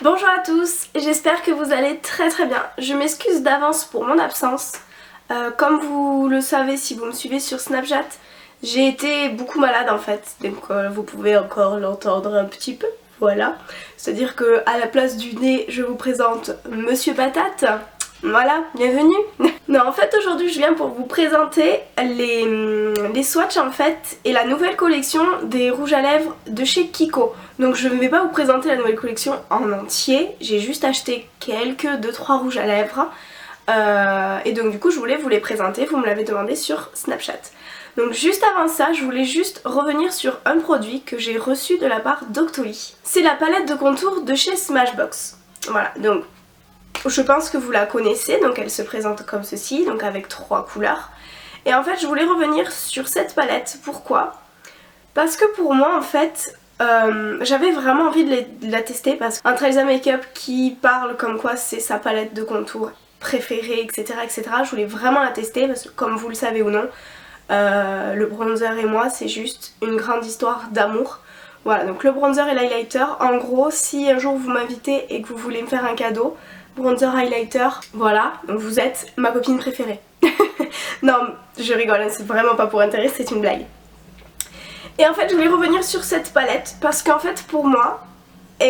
Bonjour à tous, j'espère que vous allez très bien. Je m'excuse d'avance pour mon absence. Comme vous le savez si vous me suivez sur Snapchat, j'ai été beaucoup malade en fait, donc vous pouvez encore l'entendre un petit peu, voilà. C'est-à-dire que à la place du nez, je vous présente Monsieur Patate. Voilà, bienvenue. Non, en fait aujourd'hui je viens pour vous présenter les swatchs en fait et la nouvelle collection des rouges à lèvres de chez Kiko. Donc je ne vais pas vous présenter la nouvelle collection en entier, j'ai juste acheté quelques 2-3 rouges à lèvres et donc du coup je voulais vous les présenter, vous me l'avez demandé sur Snapchat. Donc juste avant ça, je voulais juste revenir sur un produit que j'ai reçu de la part d'Octoly. C'est la palette de contour de chez Smashbox. Voilà, donc je pense que vous la connaissez, donc elle se présente comme ceci, donc avec 3 couleurs. Et en fait je voulais revenir sur cette palette, pourquoi? Parce que pour moi en fait, j'avais vraiment envie de la tester parce qu'un Trelsa Makeup qui parle comme quoi c'est sa palette de contour préférée, etc., je voulais vraiment la tester parce que comme vous le savez ou non, le bronzer et moi c'est juste une grande histoire d'amour. Voilà, donc le bronzer et l'highlighter, en gros si un jour vous m'invitez et que vous voulez me faire un cadeau, bronzer, highlighter, voilà, donc vous êtes ma copine préférée. Non, je rigole, hein, c'est vraiment pas pour intéresser, c'est une blague. Et en fait je voulais revenir sur cette palette parce qu'en fait pour moi, en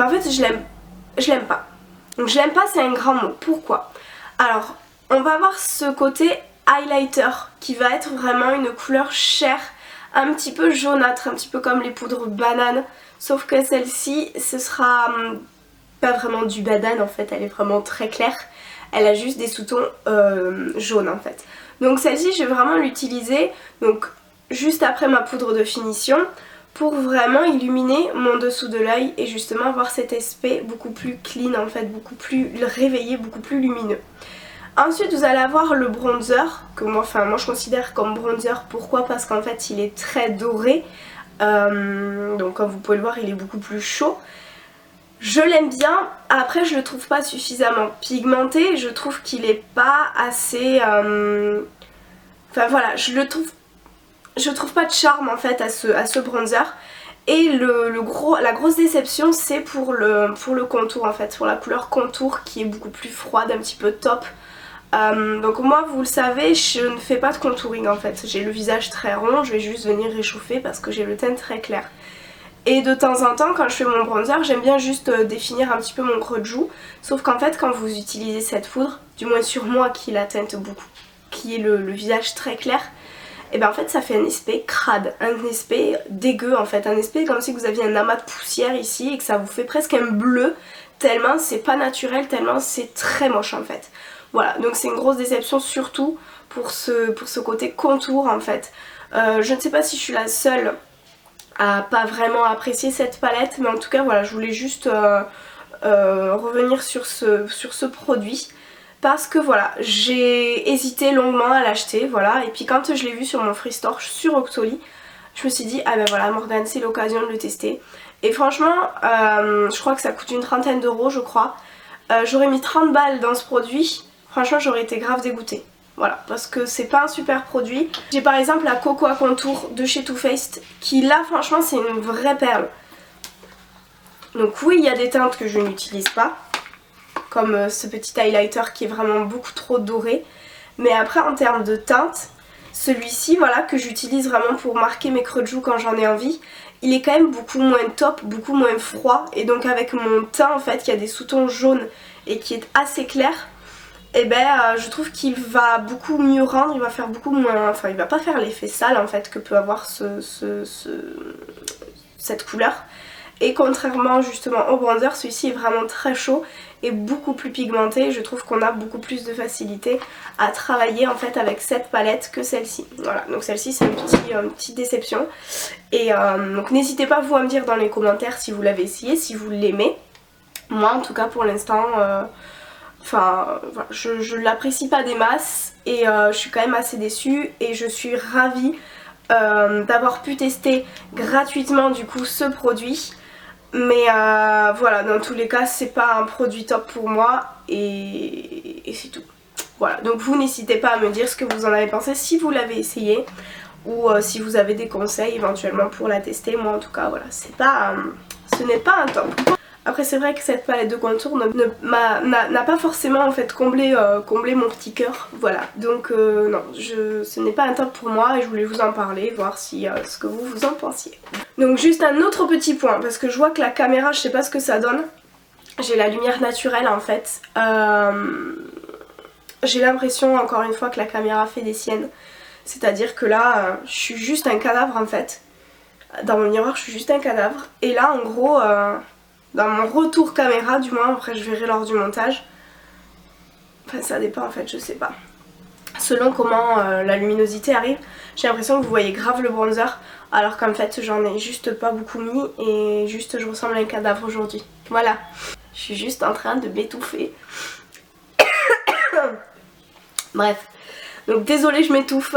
fait je l'aime pas. Donc je l'aime pas, c'est un grand mot. Pourquoi? Alors on va avoir ce côté highlighter qui va être vraiment une couleur chair, un petit peu jaunâtre, un petit peu comme les poudres bananes, sauf que celle-ci ce sera pas vraiment du banane en fait, elle est vraiment très claire, elle a juste des sous-tons jaunes en fait. Donc celle-ci je vais vraiment l'utiliser donc juste après ma poudre de finition pour vraiment illuminer mon dessous de l'œil et justement avoir cet aspect beaucoup plus clean en fait, beaucoup plus réveillé, beaucoup plus lumineux. Ensuite vous allez avoir le bronzer que moi je considère comme bronzer. Pourquoi? Parce qu'en fait il est très doré, donc comme vous pouvez le voir il est beaucoup plus chaud. Je l'aime bien, après je le trouve pas suffisamment pigmenté, je trouve qu'il est pas assez... Enfin voilà, je trouve pas de charme en fait à ce bronzer. Et la grosse déception c'est pour le contour en fait, pour la couleur contour qui est beaucoup plus froide, un petit peu top. Donc moi vous le savez, je ne fais pas de contouring en fait, j'ai le visage très rond, je vais juste venir réchauffer parce que j'ai le teint très clair. Et de temps en temps quand je fais mon bronzer j'aime bien juste définir un petit peu mon creux de joue. Sauf qu'en fait quand vous utilisez cette poudre, du moins sur moi qui la teinte beaucoup, qui est le visage très clair, et ben en fait ça fait un aspect crade, un aspect dégueu en fait, un aspect comme si vous aviez un amas de poussière ici et que ça vous fait presque un bleu, tellement c'est pas naturel, tellement c'est très moche en fait. Voilà, donc c'est une grosse déception surtout pour ce côté contour en fait. Je ne sais pas si je suis la seule à pas vraiment apprécier cette palette, mais en tout cas voilà, je voulais juste revenir sur ce produit. Parce que voilà, j'ai hésité longuement à l'acheter, voilà, et puis quand je l'ai vu sur mon Free Store sur Octoly, je me suis dit, ah ben voilà Morgane, c'est l'occasion de le tester. Et franchement, je crois que ça coûte une trentaine d'euros je crois. J'aurais mis 30 balles dans ce produit, franchement j'aurais été grave dégoûtée. Voilà, parce que c'est pas un super produit. J'ai par exemple la Coco à contour de chez Too Faced, qui là franchement c'est une vraie perle. Donc oui, il y a des teintes que je n'utilise pas, comme ce petit highlighter qui est vraiment beaucoup trop doré. Mais après en termes de teinte, celui-ci voilà que j'utilise vraiment pour marquer mes creux de joue quand j'en ai envie, il est quand même beaucoup moins top, beaucoup moins froid. Et donc avec mon teint en fait qui a des sous-tons jaunes et qui est assez clair, et je trouve qu'il va beaucoup mieux rendre, il va faire beaucoup moins... Enfin il va pas faire l'effet sale en fait que peut avoir cette couleur. Et contrairement justement au bronzer, celui-ci est vraiment très chaud et beaucoup plus pigmenté. Je trouve qu'on a beaucoup plus de facilité à travailler en fait avec cette palette que celle-ci. Voilà, donc celle-ci c'est une petite déception. Et donc n'hésitez pas vous à me dire dans les commentaires si vous l'avez essayé, si vous l'aimez. Moi en tout cas pour l'instant, voilà, je l'apprécie pas des masses et je suis quand même assez déçue. Et je suis ravie d'avoir pu tester gratuitement du coup ce produit. Mais voilà, dans tous les cas c'est pas un produit top pour moi et c'est tout. Voilà, donc vous n'hésitez pas à me dire ce que vous en avez pensé si vous l'avez essayé ou si vous avez des conseils éventuellement pour la tester. Moi en tout cas voilà, c'est pas ce n'est pas un top. Après c'est vrai que cette palette de contour n'a pas forcément en fait comblé mon petit cœur, voilà. Donc non, ce n'est pas un top pour moi et je voulais vous en parler, voir si ce que vous en pensiez. Donc juste un autre petit point, parce que je vois que la caméra, je sais pas ce que ça donne. J'ai la lumière naturelle en fait. J'ai l'impression encore une fois que la caméra fait des siennes. C'est-à-dire que là, je suis juste un cadavre en fait. Dans mon miroir, je suis juste un cadavre. Et là, en gros, dans mon retour caméra, du moins, après je verrai lors du montage. Enfin, ça dépend en fait, je sais pas. Selon comment la luminosité arrive, j'ai l'impression que vous voyez grave le bronzer. Alors qu'en fait, j'en ai juste pas beaucoup mis et juste je ressemble à un cadavre aujourd'hui. Voilà. Je suis juste en train de m'étouffer. Bref. Donc désolée, je m'étouffe.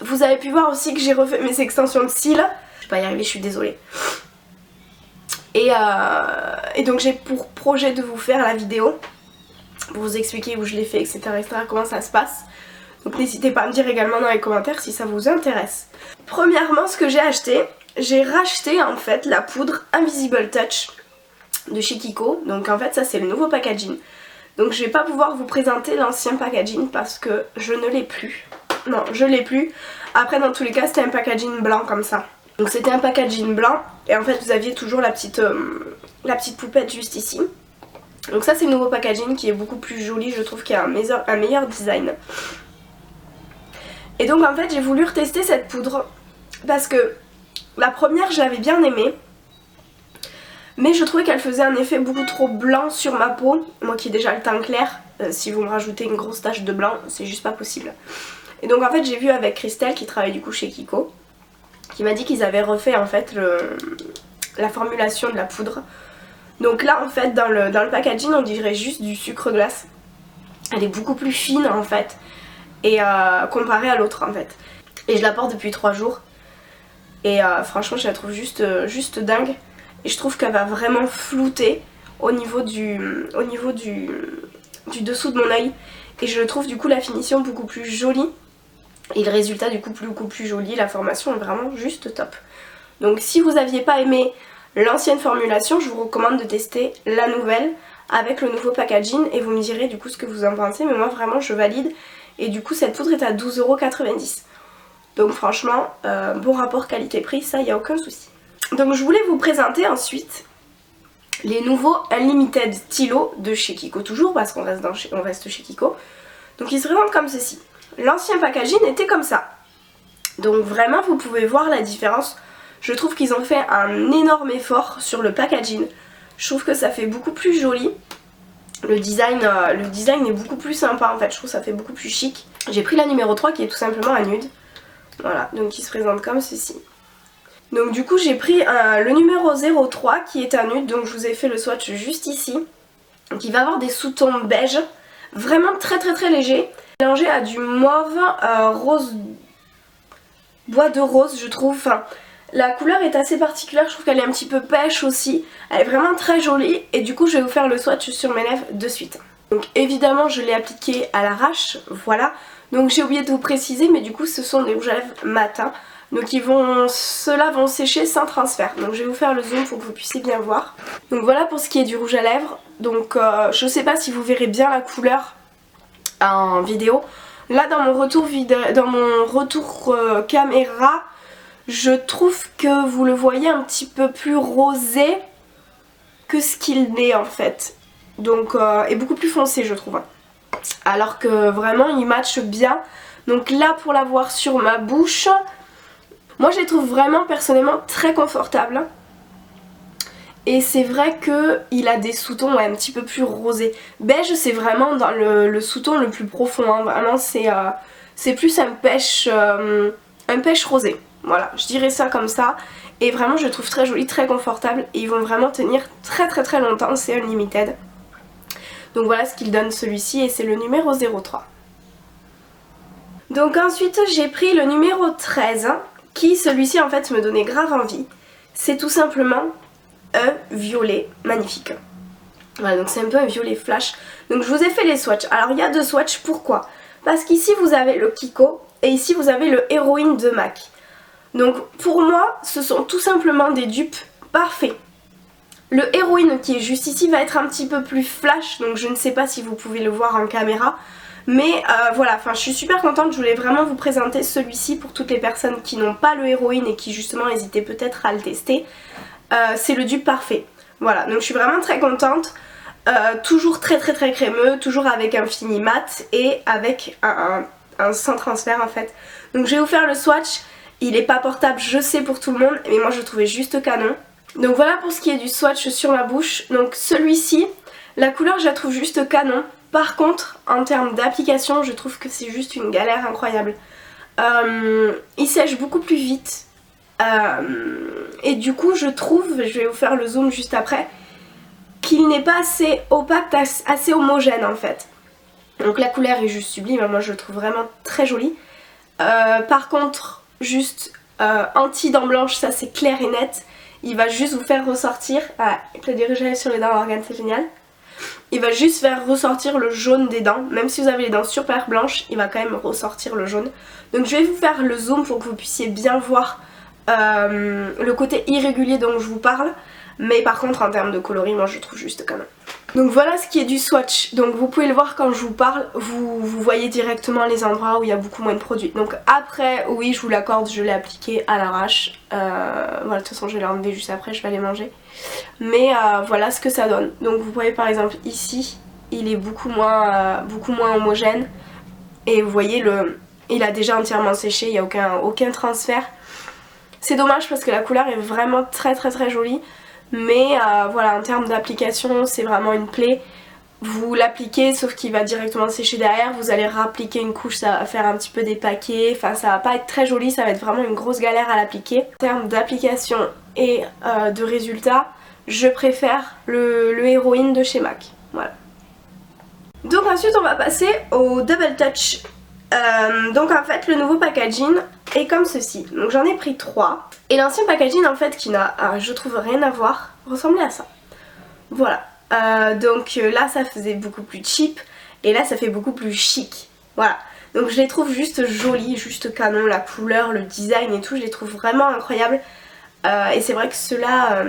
Vous avez pu voir aussi que j'ai refait mes extensions de cils. Je vais pas y arriver, je suis désolée. Et donc j'ai pour projet de vous faire la vidéo pour vous expliquer où je l'ai fait, etc., etc., comment ça se passe. Donc n'hésitez pas à me dire également dans les commentaires si ça vous intéresse. Premièrement, ce que j'ai acheté, j'ai racheté en fait la poudre Invisible Touch de chez Kiko. Donc en fait ça c'est le nouveau packaging. Donc je vais pas pouvoir vous présenter l'ancien packaging parce que je ne l'ai plus. Non, je l'ai plus. Après dans tous les cas c'était un packaging blanc comme ça. Donc c'était un packaging blanc et en fait vous aviez toujours la petite poupette juste ici. Donc ça c'est le nouveau packaging qui est beaucoup plus joli, je trouve qu'il y a un meilleur design. Et donc en fait j'ai voulu retester cette poudre parce que la première je l'avais bien aimée. Mais je trouvais qu'elle faisait un effet beaucoup trop blanc sur ma peau. Moi qui ai déjà le teint clair, si vous me rajoutez une grosse tache de blanc, c'est juste pas possible. Et donc en fait j'ai vu avec Christelle qui travaille du coup chez Kiko, qui m'a dit qu'ils avaient refait en fait la formulation de la poudre. Donc là en fait dans le packaging on dirait juste du sucre glace. Elle est beaucoup plus fine en fait, et comparée à l'autre en fait. Et je la porte depuis 3 jours. Et franchement je la trouve juste dingue. Et je trouve qu'elle va vraiment flouter au niveau du dessous de mon œil. Et je trouve du coup la finition beaucoup plus jolie. Et le résultat du coup beaucoup plus joli. La formation est vraiment juste top. Donc si vous n'aviez pas aimé l'ancienne formulation, je vous recommande de tester la nouvelle avec le nouveau packaging. Et vous me direz du coup ce que vous en pensez. Mais moi vraiment je valide. Et du coup cette poudre est à 12,90 €. Donc franchement, bon rapport qualité-prix, ça y a aucun souci. Donc je voulais vous présenter ensuite les nouveaux Unlimited stylos de chez Kiko, toujours parce qu'on reste chez Kiko. Donc ils se présentent comme ceci. L'ancien packaging était comme ça. Donc vraiment vous pouvez voir la différence. Je trouve qu'ils ont fait un énorme effort sur le packaging. Je trouve que ça fait beaucoup plus joli. Le design est beaucoup plus sympa en fait, je trouve que ça fait beaucoup plus chic. J'ai pris la numéro 3 qui est tout simplement un nude. Voilà, donc il se présente comme ceci. Donc du coup j'ai pris le numéro 03 qui est un nude, donc je vous ai fait le swatch juste ici. Donc il va avoir des sous-tons beige, vraiment très léger, mélangé à du mauve, rose, bois de rose je trouve. Enfin, la couleur est assez particulière, je trouve qu'elle est un petit peu pêche aussi, elle est vraiment très jolie et du coup je vais vous faire le swatch sur mes lèvres de suite. Donc évidemment je l'ai appliqué à l'arrache, voilà. Donc j'ai oublié de vous préciser mais du coup ce sont des rouges à lèvres matins. Donc ceux-là vont sécher sans transfert. Donc je vais vous faire le zoom pour que vous puissiez bien voir. Donc voilà pour ce qui est du rouge à lèvres. Donc je sais pas si vous verrez bien la couleur en vidéo. Là dans mon retour caméra, je trouve que vous le voyez un petit peu plus rosé que ce qu'il est en fait. Donc et beaucoup plus foncé je trouve. Alors que vraiment il match bien. Donc là pour l'avoir sur ma bouche, moi je les trouve vraiment personnellement très confortables. Et c'est vrai qu'il a des sous-tons un petit peu plus rosés. Beige c'est vraiment dans le sous-ton le plus profond, hein. Vraiment c'est plus un pêche rosé. Voilà, je dirais ça comme ça. Et vraiment je le trouve très joli, très confortable. Et ils vont vraiment tenir très longtemps, c'est Unlimited. Donc voilà ce qu'il donne celui-ci et c'est le numéro 03. Donc ensuite j'ai pris le numéro 13 qui celui-ci en fait me donnait grave envie. C'est tout simplement un violet magnifique. Voilà, donc c'est un peu un violet flash. Donc je vous ai fait les swatchs. Alors il y a 2 swatchs, pourquoi? Parce qu'ici vous avez le Kiko et ici vous avez le Héroïne de MAC. Donc pour moi ce sont tout simplement des dupes parfaits. Le héroïne qui est juste ici va être un petit peu plus flash, donc je ne sais pas si vous pouvez le voir en caméra. Mais voilà, enfin je suis super contente, je voulais vraiment vous présenter celui-ci pour toutes les personnes qui n'ont pas le héroïne et qui justement hésitaient peut-être à le tester. C'est le dupe parfait. Voilà, donc je suis vraiment très contente. Toujours très crémeux, toujours avec un fini mat et avec un sans transfert en fait. Donc je vais vous faire le swatch, il est pas portable je sais pour tout le monde, mais moi je le trouvais juste canon. Donc voilà pour ce qui est du swatch sur ma bouche. Donc celui-ci, la couleur je la trouve juste canon. Par contre en termes d'application je trouve que c'est juste une galère incroyable. Il sèche beaucoup plus vite et du coup je trouve, je vais vous faire le zoom juste après, qu'il n'est pas assez opaque, assez homogène en fait. Donc la couleur est juste sublime, moi je le trouve vraiment très joli. Par contre juste anti-dents blanches, ça c'est clair et net. Il va juste vous faire ressortir, avec le dirigé sur les dents Morgane c'est génial. Il va juste faire ressortir le jaune des dents, même si vous avez les dents super blanches, il va quand même ressortir le jaune. Donc je vais vous faire le zoom pour que vous puissiez bien voir le côté irrégulier dont je vous parle. Mais par contre en termes de coloris, moi je le trouve juste canon. Donc voilà ce qui est du swatch. Donc vous pouvez le voir quand je vous parle, vous voyez directement les endroits où il y a beaucoup moins de produits. Donc après, oui je vous l'accorde, je l'ai appliqué à l'arrache. Voilà, de toute façon je vais l'enlever juste après, je vais aller manger. Mais voilà ce que ça donne. Donc vous voyez par exemple ici, il est beaucoup moins homogène. Et vous voyez, il a déjà entièrement séché, il n'y a aucun transfert. C'est dommage parce que la couleur est vraiment très jolie. Mais voilà, en termes d'application c'est vraiment une plaie. Vous l'appliquez sauf qu'il va directement sécher derrière, vous allez réappliquer une couche, ça va faire un petit peu des paquets, enfin ça va pas être très joli, ça va être vraiment une grosse galère à l'appliquer. En termes d'application et de résultats, je préfère le héroïne de chez MAC, voilà. Donc ensuite on va passer au Double Touch. Donc en fait le nouveau packaging est comme ceci, donc j'en ai pris 3. Et l'ancien packaging en fait qui n'a je trouve rien à voir, ressemblait à ça. Voilà, donc là ça faisait beaucoup plus cheap et là ça fait beaucoup plus chic. Voilà, donc je les trouve juste jolis, juste canon, la couleur, le design et tout, je les trouve vraiment incroyables. Et c'est vrai que ceux-là,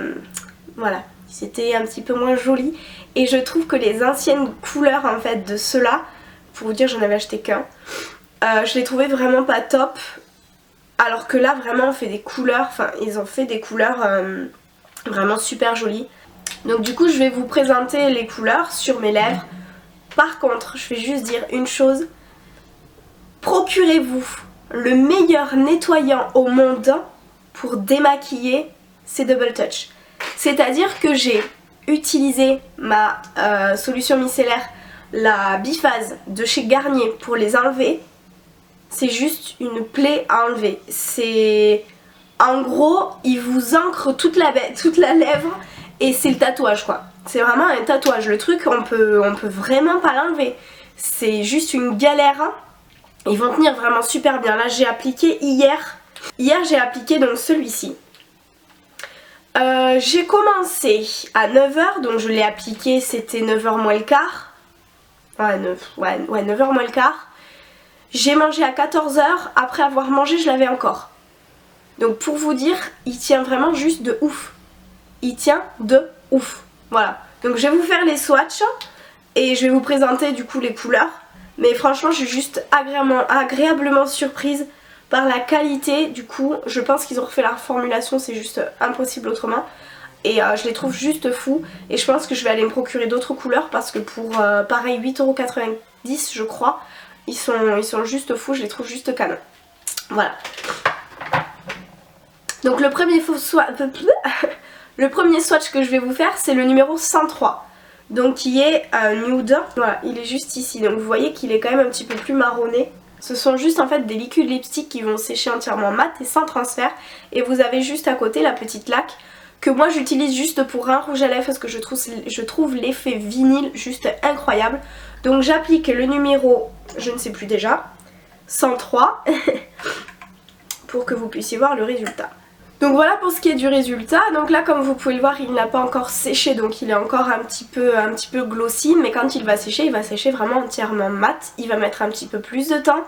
voilà, c'était un petit peu moins joli. Et je trouve que les anciennes couleurs en fait de ceux-là, pour vous dire j'en avais acheté qu'un, je les trouvais vraiment pas top. Alors que là vraiment on fait des couleurs, enfin ils ont fait des couleurs vraiment super jolies. Donc du coup je vais vous présenter les couleurs sur mes lèvres. Par contre je vais juste dire une chose, procurez-vous le meilleur nettoyant au monde pour démaquiller ces Double Touch. C'est-à-dire que j'ai utilisé ma solution micellaire, la biphase de chez Garnier pour les enlever. C'est juste une plaie à enlever. C'est... En gros, il vous ancre toute la lèvre et c'est le tatouage quoi. C'est vraiment un tatouage. Le truc, on peut vraiment pas l'enlever. C'est juste une galère. Ils vont tenir vraiment super bien. Là, j'ai appliqué hier. Hier, j'ai appliqué donc celui-ci. J'ai commencé à 9 h, donc je l'ai appliqué, c'était 9 h moins le quart. Ouais, 9 h moins le quart. J'ai mangé à 14 h, après avoir mangé je l'avais encore. Donc pour vous dire, il tient vraiment juste de ouf. Il tient de ouf. Voilà. Donc je vais vous faire les swatchs et je vais vous présenter du coup les couleurs. Mais franchement je suis juste agréablement surprise par la qualité. Du coup je pense qu'ils ont refait la formulation, c'est juste impossible autrement. Et je les trouve juste fous. Et je pense que je vais aller me procurer d'autres couleurs parce que pour pareil 8,90 € je crois. Ils sont juste fous, je les trouve juste canon. Voilà. Donc le premier swatch que je vais vous faire c'est le numéro 103. Donc qui est nude. Voilà, il est juste ici. Donc vous voyez qu'il est quand même un petit peu plus marronné. Ce sont juste en fait des liquides lipstick qui vont sécher entièrement mat et sans transfert. Et vous avez juste à côté la petite laque que moi j'utilise juste pour un rouge à lèvres parce que je trouve l'effet vinyle juste incroyable. Donc j'applique le numéro, je ne sais plus déjà, 103 pour que vous puissiez voir le résultat. Donc voilà pour ce qui est du résultat. Donc là comme vous pouvez le voir il n'a pas encore séché, donc il est encore un petit peu glossy. Mais quand il va sécher vraiment entièrement mat. Il va mettre un petit peu plus de temps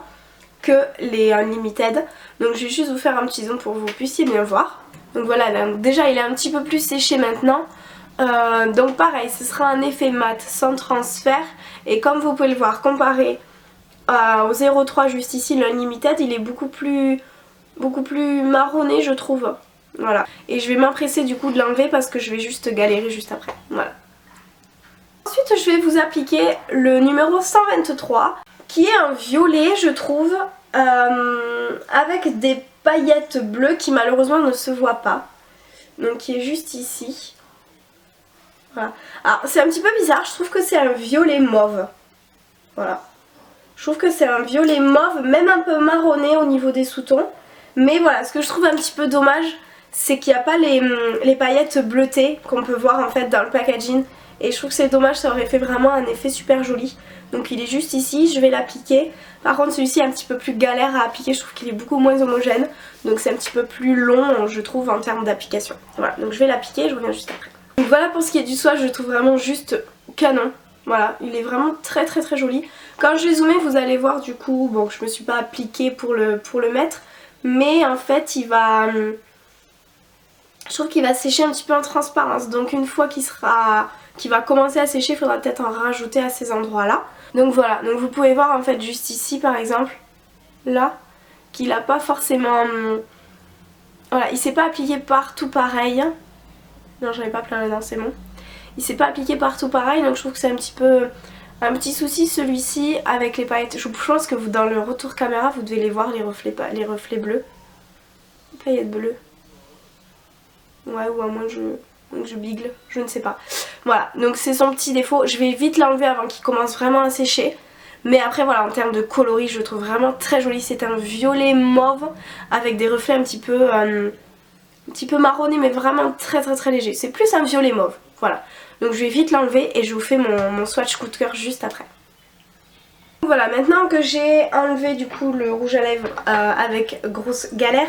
que les Unlimited. Donc je vais juste vous faire un petit zoom pour que vous puissiez bien voir. Donc voilà, déjà il est un petit peu plus séché maintenant. Donc pareil, ce sera un effet mat sans transfert. Et comme vous pouvez le voir, comparé au 03 juste ici, l'Unlimited, il est beaucoup plus marronné je trouve. Voilà. Et je vais m'empresser du coup de l'enlever parce que je vais juste galérer juste après. Voilà. Ensuite je vais vous appliquer le numéro 123 qui est un violet je trouve avec des paillettes bleues qui malheureusement ne se voient pas. Donc qui est juste ici. Voilà. Alors c'est un petit peu bizarre, je trouve que c'est un violet mauve. Voilà. Je trouve que c'est un violet mauve, même un peu marronné au niveau des sous-tons. Mais voilà, ce que je trouve un petit peu dommage, c'est qu'il n'y a pas les paillettes bleutées qu'on peut voir en fait dans le packaging. Et je trouve que c'est dommage, ça aurait fait vraiment un effet super joli. Donc il est juste ici, je vais l'appliquer. Par contre celui-ci est un petit peu plus galère à appliquer, je trouve qu'il est beaucoup moins homogène. Donc c'est un petit peu plus long je trouve en termes d'application. Voilà, donc je vais l'appliquer, je reviens juste après. Donc voilà pour ce qui est du swatch, je le trouve vraiment juste canon. Voilà, il est vraiment très joli. Quand je vais zoomer vous allez voir du coup, bon je me suis pas appliquée pour le mettre. Mais en fait il va... Je trouve qu'il va sécher un petit peu en transparence. Donc une fois qu'il va commencer à sécher, il faudra peut-être en rajouter à ces endroits là. Donc voilà, donc vous pouvez voir en fait juste ici par exemple, là, qu'il n'a pas forcément... Voilà, il s'est pas appliqué partout pareil. Non j'avais pas plein les dents, c'est bon. Il s'est pas appliqué partout pareil, donc je trouve que c'est un petit peu... Un petit souci celui-ci avec les paillettes. Je pense que vous dans le retour caméra vous devez les voir les reflets bleus. Les paillettes bleues. Ouais, ou à moins que je bigle, je ne sais pas. Voilà, donc c'est son petit défaut. Je vais vite l'enlever avant qu'il commence vraiment à sécher. Mais après voilà, en termes de coloris, je le trouve vraiment très joli. C'est un violet mauve avec des reflets un petit peu marronné, mais vraiment très léger. C'est plus un violet mauve, voilà. Donc je vais vite l'enlever et je vous fais mon swatch coup de cœur juste après. Voilà, maintenant que j'ai enlevé du coup le rouge à lèvres avec grosse galère,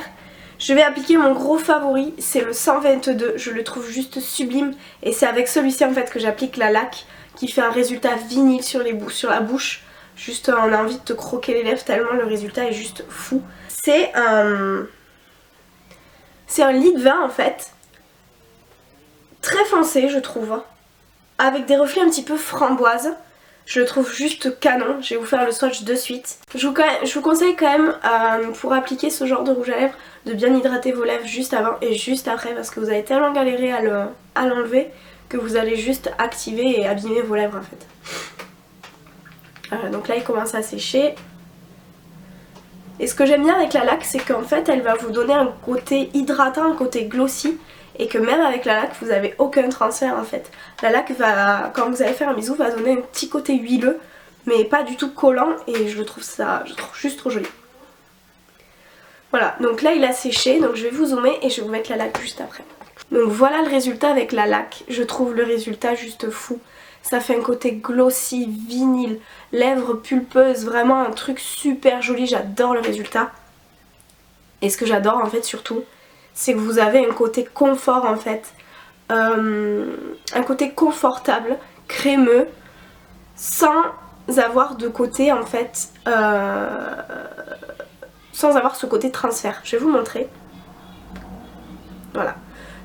je vais appliquer mon gros favori, c'est le 122, je le trouve juste sublime. Et c'est avec celui-ci en fait que j'applique la laque qui fait un résultat vinyle sur la bouche. Juste on a envie de te croquer les lèvres tellement le résultat est juste fou. C'est un lit de vin en fait, très foncé je trouve, avec des reflets un petit peu framboise. Je le trouve juste canon, je vais vous faire le swatch de suite. Je vous conseille quand même pour appliquer ce genre de rouge à lèvres de bien hydrater vos lèvres juste avant et juste après parce que vous avez tellement galéré à l'enlever que vous allez juste activer et abîmer vos lèvres en fait. Voilà, donc là il commence à sécher. Et ce que j'aime bien avec la laque c'est qu'en fait elle va vous donner un côté hydratant, un côté glossy. Et que même avec la laque vous n'avez aucun transfert en fait. La laque va, quand vous allez faire un bisou, va donner un petit côté huileux mais pas du tout collant et je trouve juste trop joli. Voilà, donc là il a séché, donc je vais vous zoomer et je vais vous mettre la laque juste après. Donc voilà le résultat avec la laque, je trouve le résultat juste fou. Ça fait un côté glossy, vinyle, lèvres pulpeuses, vraiment un truc super joli, j'adore le résultat. Et ce que j'adore en fait surtout, c'est que vous avez un côté confort en fait, un côté confortable, crémeux, sans avoir de côté en fait, sans avoir ce côté transfert. Je vais vous montrer. Voilà.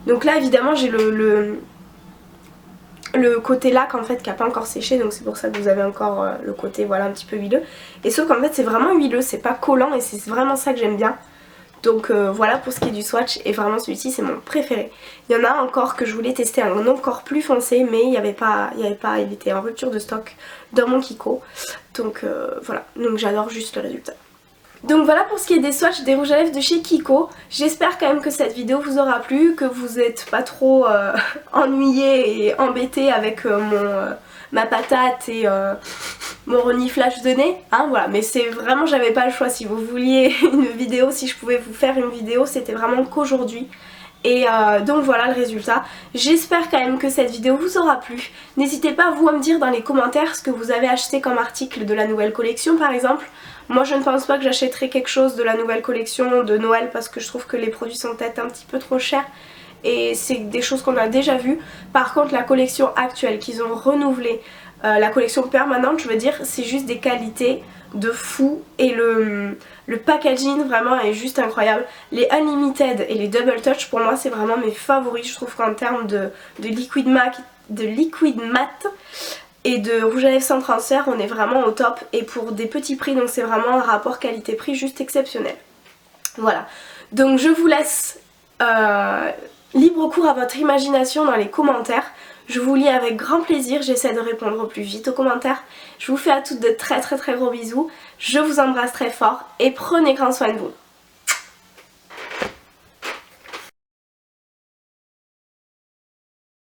Donc là évidemment j'ai le côté laque en fait qui n'a pas encore séché, donc c'est pour ça que vous avez encore le côté voilà un petit peu huileux. Et sauf qu'en fait c'est vraiment huileux, c'est pas collant et c'est vraiment ça que j'aime bien. Donc voilà pour ce qui est du swatch et vraiment celui-ci c'est mon préféré. Il y en a encore que je voulais tester un encore plus foncé mais il était en rupture de stock dans mon Kiko. Donc voilà, donc j'adore juste le résultat. Donc voilà pour ce qui est des swatchs des rouges à lèvres de chez Kiko. J'espère quand même que cette vidéo vous aura plu, que vous n'êtes pas trop ennuyés et embêtés avec ma patate et mon reniflage de nez, hein, voilà. Mais c'est vraiment, j'avais pas le choix. Si vous vouliez une vidéo, si je pouvais vous faire une vidéo, c'était vraiment qu'aujourd'hui. Et donc voilà le résultat. J'espère quand même que cette vidéo vous aura plu. N'hésitez pas vous à me dire dans les commentaires ce que vous avez acheté comme article de la nouvelle collection par exemple. Moi je ne pense pas que j'achèterai quelque chose de la nouvelle collection de Noël parce que je trouve que les produits sont peut-être un petit peu trop chers. Et c'est des choses qu'on a déjà vues. Par contre la collection actuelle qu'ils ont renouvelée, la collection permanente je veux dire, c'est juste des qualités de fou et le packaging vraiment est juste incroyable. Les Unlimited et les Double Touch pour moi c'est vraiment mes favoris. Je trouve qu'en termes de liquid matte et de rouge à lèvres sans transfert on est vraiment au top et pour des petits prix, donc c'est vraiment un rapport qualité-prix juste exceptionnel. Voilà, donc je vous laisse libre cours à votre imagination dans les commentaires. Je vous lis avec grand plaisir, j'essaie de répondre au plus vite aux commentaires. Je vous fais à toutes de très gros bisous, je vous embrasse très fort et prenez grand soin de vous.